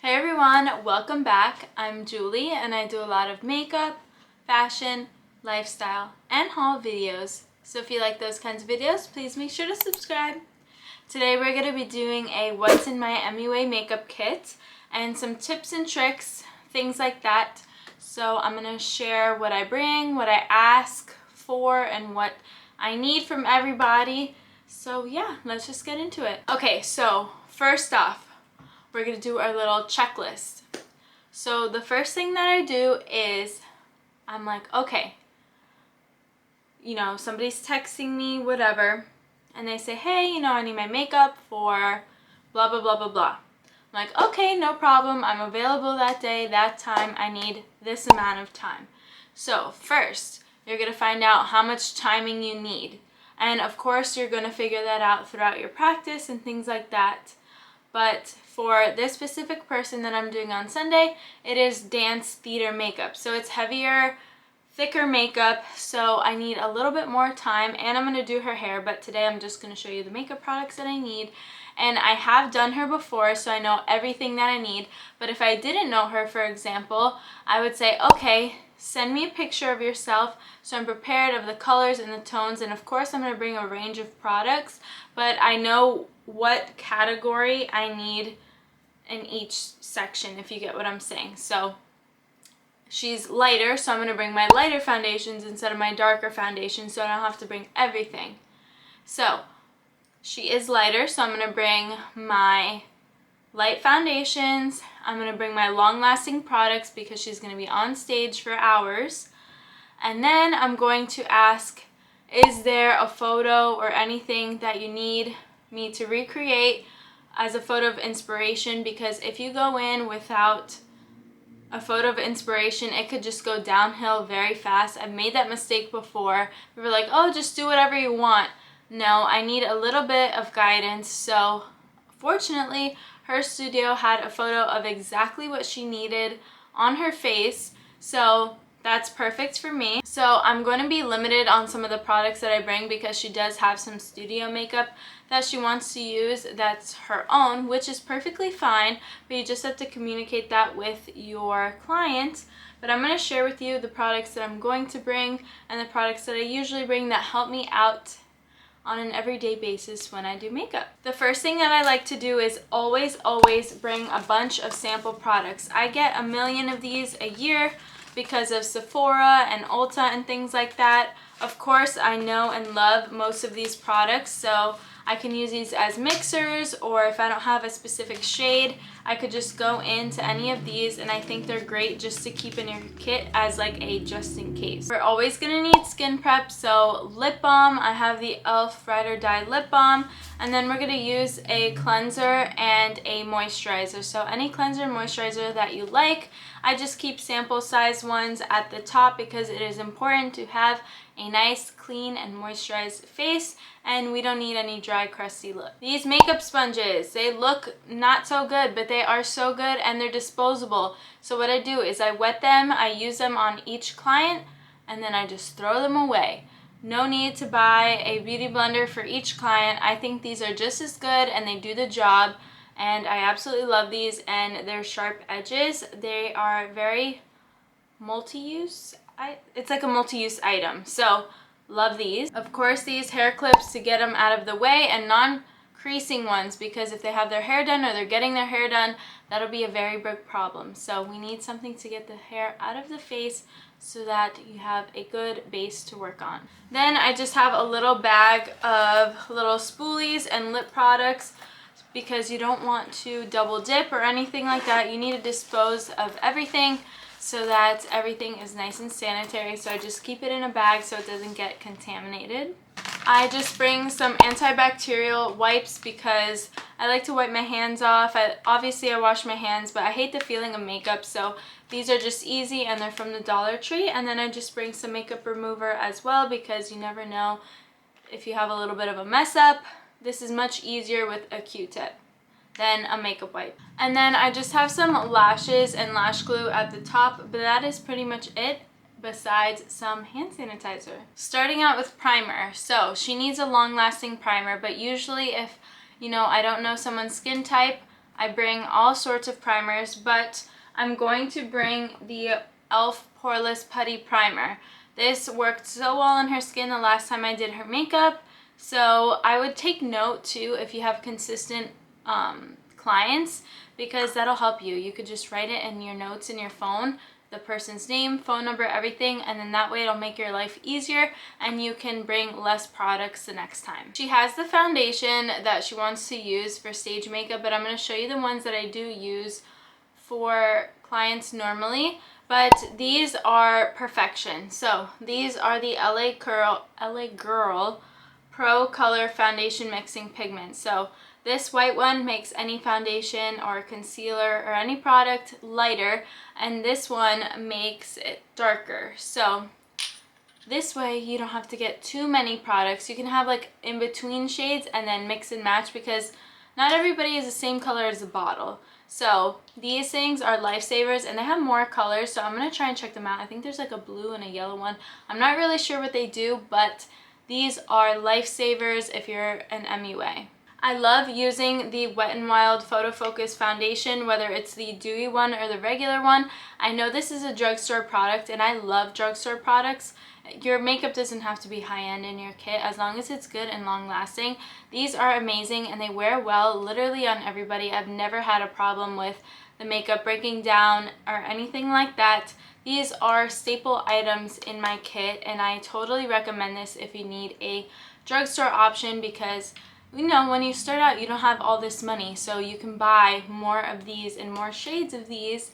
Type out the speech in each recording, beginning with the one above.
Hey everyone, welcome back. I'm Julie and I do a lot of makeup, fashion, lifestyle, and haul videos. So if you like those kinds of videos, please make sure to subscribe. Today we're going to be doing a What's in My MUA makeup kit and some tips and tricks, things like that. So I'm going to share what I bring, what I ask for, and what I need from everybody. So yeah, let's just get into it. Okay, so first off, we're going to do our little checklist. So the first thing that I do is I'm like, okay, somebody's texting me, whatever, and they say, hey, I need my makeup for blah, blah, blah, blah, blah. I'm like, okay, no problem. I'm available that day, that time. I need this amount of time. So first, you're going to find out how much timing you need. And of course, you're going to figure that out throughout your practice and things like that. But for this specific person that I'm doing on Sunday, it is dance theater makeup. So it's heavier, thicker makeup, so I need a little bit more time, and I'm going to do her hair, but today I'm just going to show you the makeup products that I need. And I have done her before, so I know everything that I need. But if I didn't know her, for example, I would say, okay, send me a picture of yourself so I'm prepared of the colors and the tones. And of course, I'm going to bring a range of products, but I know what category I need in each section, if you get what I'm saying. So she's lighter, so I'm going to bring my lighter foundations instead of my darker foundations, so I don't have to bring everything. So she is lighter, so I'm going to bring my light foundations. I'm going to bring my long-lasting products because she's going to be on stage for hours. And then I'm going to ask, is there a photo or anything that you need me to recreate as a photo of inspiration? Because if you go in without a photo of inspiration, it could just go downhill very fast. I've made that mistake before. We were like, oh, just do whatever you want. No, I need a little bit of guidance. So fortunately, her studio had a photo of exactly what she needed on her face. So that's perfect for me. So I'm going to be limited on some of the products that I bring because she does have some studio makeup that she wants to use that's her own, which is perfectly fine, but you just have to communicate that with your client. But I'm going to share with you the products that I'm going to bring and the products that I usually bring that help me out on an everyday basis when I do makeup. The first thing that I like to do is always bring a bunch of sample products. I get a million of these a year because of Sephora and Ulta and things like that. Of course, I know and love most of these products, so I can use these as mixers, or if I don't have a specific shade, I could just go into any of these, and I think they're great just to keep in your kit as like a just in case. We're always gonna need skin prep, so lip balm. I have the e.l.f. Ride or Die lip balm, and then we're gonna use a cleanser and a moisturizer. So any cleanser and moisturizer that you like. I just keep sample size ones at the top because it is important to have a nice, clean, and moisturized face, and we don't need any dry, crusty look. These makeup sponges, they look not so good, but they are so good, and they're disposable. So what I do is I wet them, I use them on each client, and then I just throw them away. No need to buy a beauty blender for each client. I think these are just as good, and they do the job. And I absolutely love these, and their sharp edges, they are very multi-use. It's like a multi-use item, so love these. Of course, these hair clips to get them out of the way, and non-creasing ones, because if they have their hair done or they're getting their hair done, that'll be a very big problem. So we need something to get the hair out of the face so that you have a good base to work on. Then I just have a little bag of little spoolies and lip products, because you don't want to double dip or anything like that. You need to dispose of everything so that everything is nice and sanitary. So I just keep it in a bag so it doesn't get contaminated. I just bring some antibacterial wipes because I like to wipe my hands off. Obviously I wash my hands, but I hate the feeling of makeup, so these are just easy, and they're from the Dollar Tree. And then I just bring some makeup remover as well, because you never know if you have a little bit of a mess up. This is much easier with a Q-tip than a makeup wipe. And then I just have some lashes and lash glue at the top, but that is pretty much it, besides some hand sanitizer. Starting out with primer. So she needs a long-lasting primer, but usually if, I don't know someone's skin type, I bring all sorts of primers, but I'm going to bring the e.l.f. Poreless Putty Primer. This worked so well on her skin the last time I did her makeup, so I would take note too if you have consistent clients, because that'll help you. You could just write it in your notes in your phone, the person's name, phone number, everything, and then that way it'll make your life easier and you can bring less products the next time. She has the foundation that she wants to use for stage makeup, but I'm going to show you the ones that I do use for clients normally. But these are perfection. So these are the LA Girl Pro Color Foundation Mixing Pigment. So this white one makes any foundation or concealer or any product lighter, and this one makes it darker. So this way you don't have to get too many products. You can have like in between shades and then mix and match, because not everybody is the same color as the bottle. So these things are lifesavers, and they have more colors, so I'm going to try and check them out. I think there's like a blue and a yellow one. I'm not really sure what they do, but these are lifesavers if you're an MUA. I love using the Wet n Wild Photo Focus foundation, whether it's the dewy one or the regular one. I know this is a drugstore product, and I love drugstore products. Your makeup doesn't have to be high-end in your kit as long as it's good and long-lasting. These are amazing and they wear well literally on everybody. I've never had a problem with the makeup breaking down or anything like that. These are staple items in my kit, and I totally recommend this if you need a drugstore option, because you know, when you start out, you don't have all this money, so you can buy more of these and more shades of these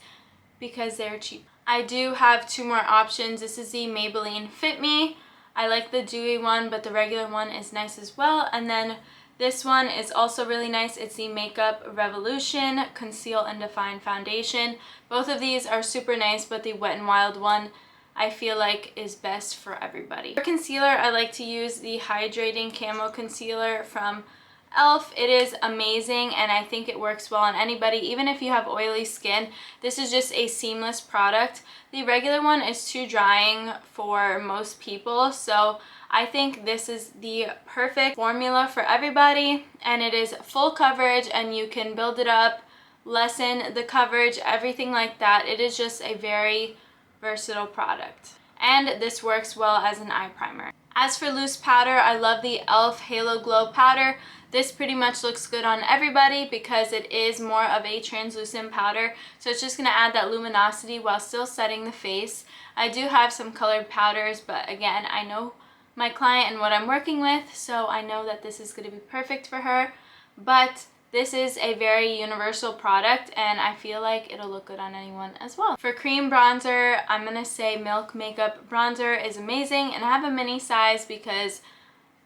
because they're cheap. I do have two more options. This is the Maybelline Fit Me. I like the dewy one, but the regular one is nice as well. And then this one is also really nice. It's the Makeup Revolution Conceal and Define Foundation. Both of these are super nice, but the Wet n Wild one I feel like is best for everybody. For concealer, I like to use the Hydrating Camo Concealer from e.l.f. It is amazing, and I think it works well on anybody, even if you have oily skin. This is just a seamless product. The regular one is too drying for most people, so I think this is the perfect formula for everybody, and it is full coverage, and you can build it up, lessen the coverage, everything like that. It is just a very versatile product, and this works well as an eye primer. As for loose powder, I love the e.l.f. Halo Glow powder. This pretty much looks good on everybody because it is more of a translucent powder, so it's just going to add that luminosity while still setting the face. I do have some colored powders, but again, I know my client and what I'm working with, so I know that this is going to be perfect for her. But this is a very universal product, and I feel like it'll look good on anyone as well. For cream bronzer, I'm going to say Milk Makeup Bronzer is amazing, and I have a mini size because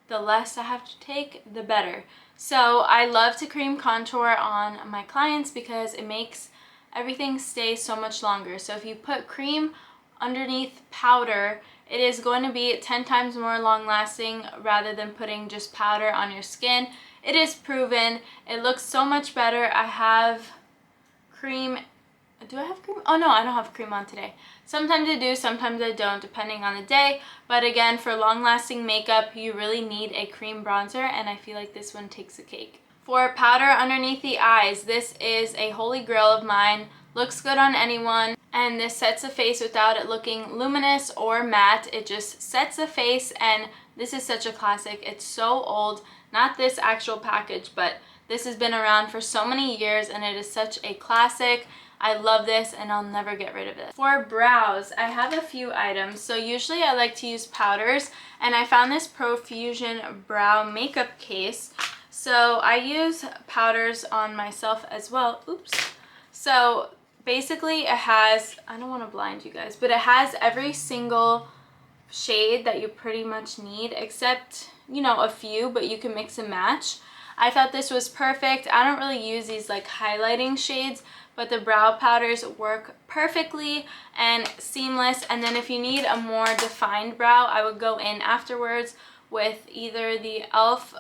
the less I have to take, the better. So I love to cream contour on my clients because it makes everything stay so much longer. So if you put cream underneath powder, it is going to be 10 times more long lasting rather than putting just powder on your skin. It is proven. It looks so much better. I have cream. Do I have cream? Oh no, I don't have cream on today. Sometimes I do, sometimes I don't, depending on the day. But again, for long-lasting makeup, you really need a cream bronzer, and I feel like this one takes the cake. For powder underneath the eyes, this is a holy grail of mine. Looks good on anyone, and this sets the face without it looking luminous or matte. It just sets the face, and this is such a classic. It's so old. Not this actual package, but this has been around for so many years, and it is such a classic. I love this, and I'll never get rid of it. For brows, I have a few items. So usually I like to use powders, and I found this Profusion brow makeup case. So I use powders on myself as well. Oops. So basically it has, I don't want to blind you guys, but it has every single shade that you pretty much need, except, you know, a few, but you can mix and match. I thought this was perfect. I don't really use these like highlighting shades, but the brow powders work perfectly and seamless. And then if you need a more defined brow, I would go in afterwards with either the e.l.f.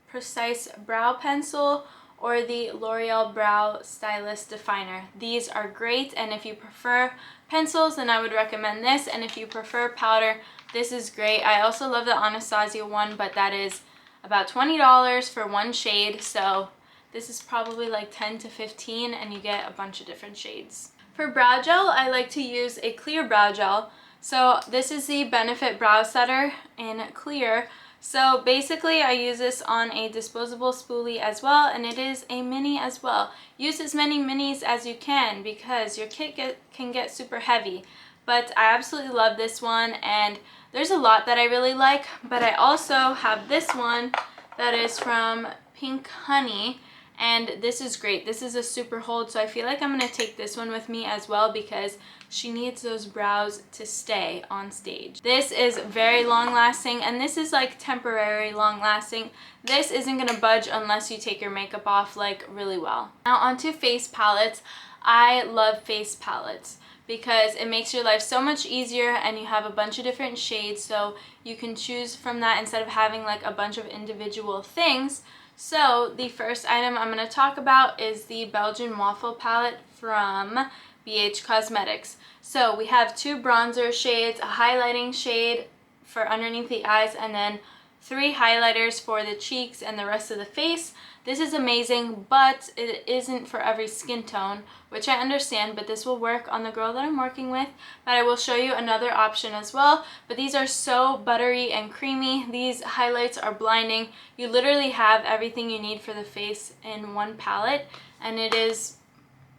Precise Brow Pencil or the L'Oreal Brow Stylist Definer. These are great, and if you prefer pencils, then I would recommend this, and if you prefer powder, this is great. I also love the Anastasia one, but that is about $20 for one shade, so This is probably like 10 to 15 and you get a bunch of different shades. For brow gel, I like to use a clear brow gel. So this is the Benefit Brow Setter in clear. So basically I use this on a disposable spoolie as well, and it is a mini as well. Use as many minis as you can because your kit can get super heavy. But I absolutely love this one, and there's a lot that I really like, but I also have this one that is from Pink Honey, and this is great. This is a super hold, so I feel like I'm going to take this one with me as well because she needs those brows to stay on stage. This is very long lasting, and this is like temporary long lasting. This isn't going to budge unless you take your makeup off like really well. Now onto face palettes. I love face palettes because it makes your life so much easier, and you have a bunch of different shades, so you can choose from that instead of having like a bunch of individual things. So the first item I'm going to talk about is the Belgian Waffle palette from BH Cosmetics. So we have 2 bronzer shades, a highlighting shade for underneath the eyes, and then 3 highlighters for the cheeks and the rest of the face. This is amazing, but it isn't for every skin tone, which I understand, but this will work on the girl that I'm working with. But I will show you another option as well. But these are so buttery and creamy. These highlights are blinding. You literally have everything you need for the face in one palette, and it is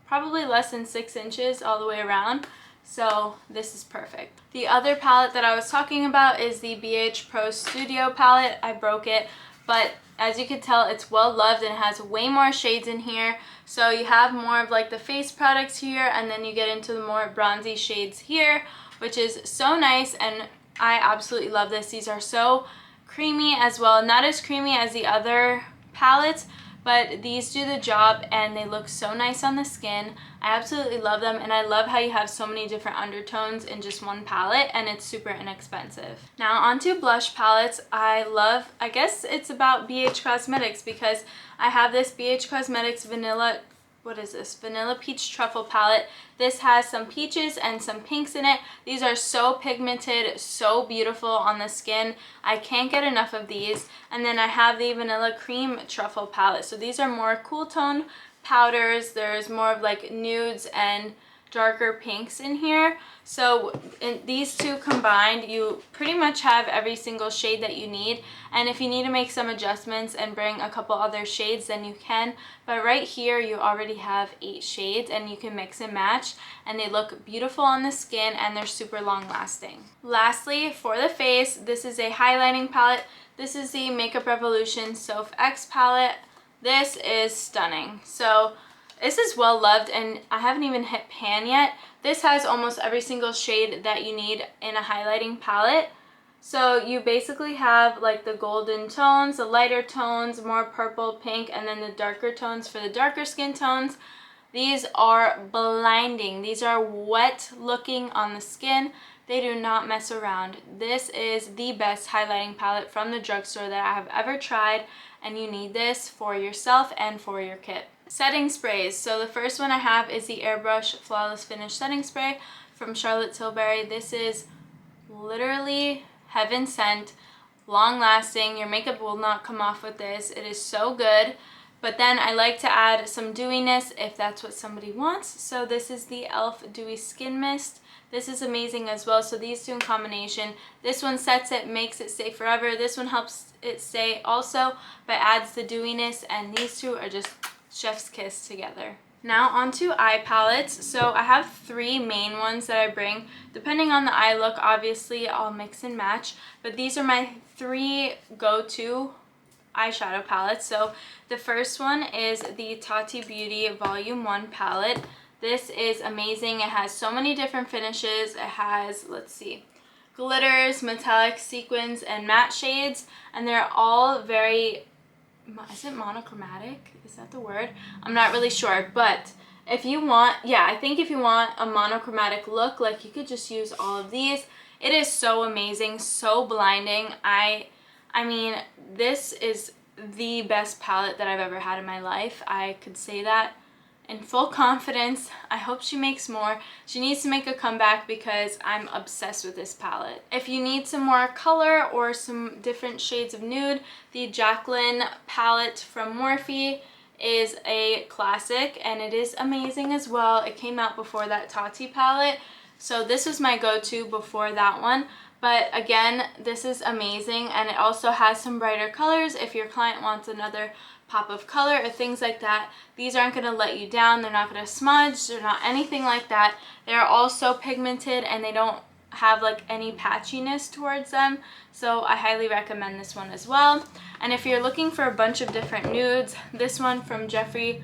probably less than 6 inches all the way around. So this is perfect. The other palette that I was talking about is the BH Pro Studio palette. I broke it, but as you can tell, it's well loved and it has way more shades in here. So you have more of like the face products here, and then you get into the more bronzy shades here, which is so nice, and I absolutely love this. These are so creamy as well. Not as creamy as the other palettes, but these do the job and they look so nice on the skin. I absolutely love them, and I love how you have so many different undertones in just one palette, and it's super inexpensive. Now onto blush palettes. I guess it's about BH Cosmetics because I have this BH Cosmetics Vanilla Peach Truffle palette. This has some peaches and some pinks in it. These are so pigmented, so beautiful on the skin. I can't get enough of these. And then I have the Vanilla Cream Truffle palette. So these are more cool tone powders. There's more of like nudes and darker pinks in here. So in these two combined, you pretty much have every single shade that you need. And if you need to make some adjustments and bring a couple other shades, then you can. But right here, you already have 8 shades, and you can mix and match, and they look beautiful on the skin, and they're super long lasting. Lastly, for the face, this is a highlighting palette. This is the Makeup Revolution Soph X palette. This is stunning. So this is well loved, and I haven't even hit pan yet. This has almost every single shade that you need in a highlighting palette. So you basically have like the golden tones, the lighter tones, more purple, pink, and then the darker tones for the darker skin tones. These are blinding. These are wet looking on the skin. They do not mess around. This is the best highlighting palette from the drugstore that I have ever tried, and you need this for yourself and for your kit. Setting sprays. So the first one I have is the Airbrush Flawless Finish Setting Spray from Charlotte Tilbury. This is literally heaven sent, long lasting. Your makeup will not come off with this. It is so good. But then I like to add some dewiness if that's what somebody wants. So this is the e.l.f. Dewy Skin Mist. This is amazing as well. So these two in combination, this one sets it, makes it stay forever. This one helps it stay also, but adds the dewiness, and these two are just chef's kiss together. Now onto eye palettes. So I have 3 main ones that I bring. Depending on the eye look, obviously I'll mix and match, but these are my 3 go-to eyeshadow palettes. So the first one is the Tati Beauty Volume 1 palette. This is amazing. It has so many different finishes. It has, let's see, glitters, metallic, sequins, and matte shades, and they're all very, is it monochromatic? Is that the word? I'm not really sure, but if you want, I think if you want a monochromatic look, like you could just use all of these. It is so amazing, so blinding. I mean, this is the best palette that I've ever had in my life. I could say that in full confidence. I hope she makes more. She needs to make a comeback because I'm obsessed with this palette. If you need some more color or some different shades of nude, the Jaclyn palette from Morphe is a classic and it is amazing as well. It came out before that Tati palette, so this was my go-to before that one. But again, this is amazing, and it also has some brighter colors if your client wants another pop of color or things like that. These aren't going to let you down. They're not going to smudge. They're not anything like that. They're also pigmented and they don't have like any patchiness towards them, so I highly recommend this one as well. And if you're looking for a bunch of different nudes, this one from Jeffree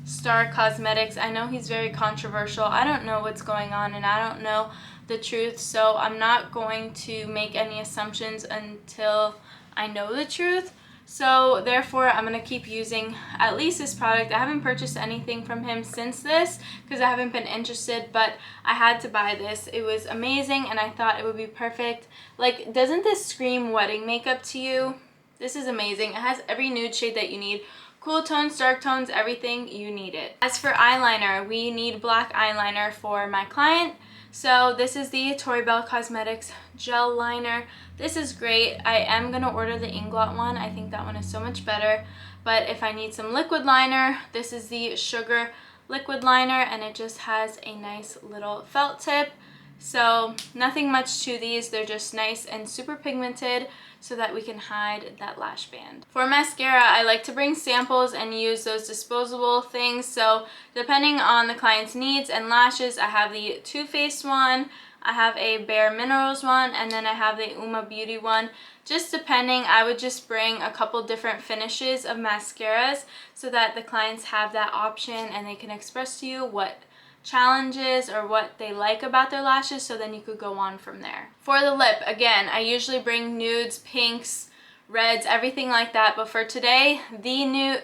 Star Cosmetics, I know he's very controversial. I don't know what's going on and I don't know the truth, so I'm not going to make any assumptions until I know the truth. So therefore, I'm going to keep using at least this product. I haven't purchased anything from him since this because I haven't been interested, but I had to buy this. It was amazing and I thought it would be perfect. Like, doesn't this scream wedding makeup to you? This is amazing. It has every nude shade that you need. Cool tones, dark tones, everything, you need it. As for eyeliner, we need black eyeliner for my client. So this is the Tori Bell Cosmetics gel liner. This is great. I am going to order the Inglot one. I think that one is so much better. But if I need some liquid liner, this is the Sugar liquid liner, and it just has a nice little felt tip. So nothing much to these. They're just nice and super pigmented so that we can hide that lash band. For mascara, I like to bring samples and use those disposable things. So depending on the client's needs and lashes, I have the Too Faced one, I have a Bare Minerals one, and then I have the Uma Beauty one. Just depending, I would just bring a couple different finishes of mascaras so that the clients have that option and they can express to you what challenges or what they like about their lashes, so then you could go on from there. For the lip, again, I usually bring nudes, pinks, reds, everything like that, but for today, the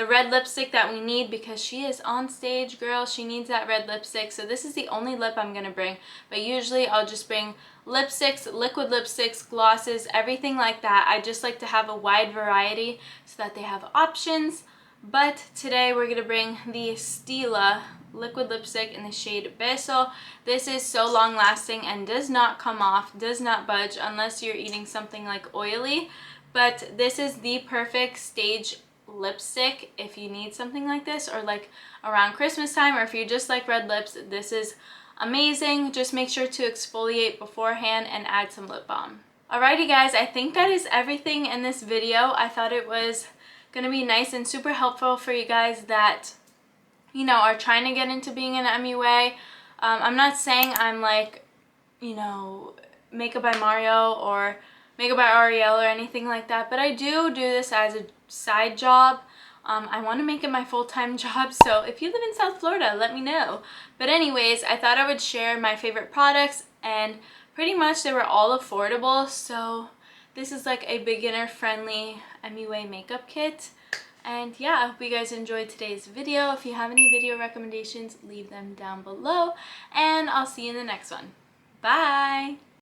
red lipstick that we need, because she is on stage, girl. She needs that red lipstick, so this is the only lip I'm gonna bring. But usually I'll just bring lipsticks, liquid lipsticks, glosses, everything like that. I just like to have a wide variety so that they have options. But today we're gonna bring the Stila liquid lipstick in the shade Beso. This is so long lasting and does not come off, does not budge unless you're eating something like oily. But this is the perfect stage lipstick if you need something like this, or like around Christmas time, or if you just like red lips, this is amazing. Just make sure to exfoliate beforehand and add some lip balm. Alrighty guys, I think that is everything in this video. I thought it was gonna be nice and super helpful for you guys that, you know, are trying to get into being an MUA. I'm not saying I'm like, you know, Makeup by Mario or Makeup by Ariel or anything like that, but I do this as a side job. I want to make it my full-time job, so if you live in South Florida, let me know. But anyways, I thought I would share my favorite products, and pretty much they were all affordable, so this is like a beginner-friendly MUA makeup kit. And yeah, I hope you guys enjoyed today's video. If you have any video recommendations, leave them down below, and I'll see you in the next one. Bye!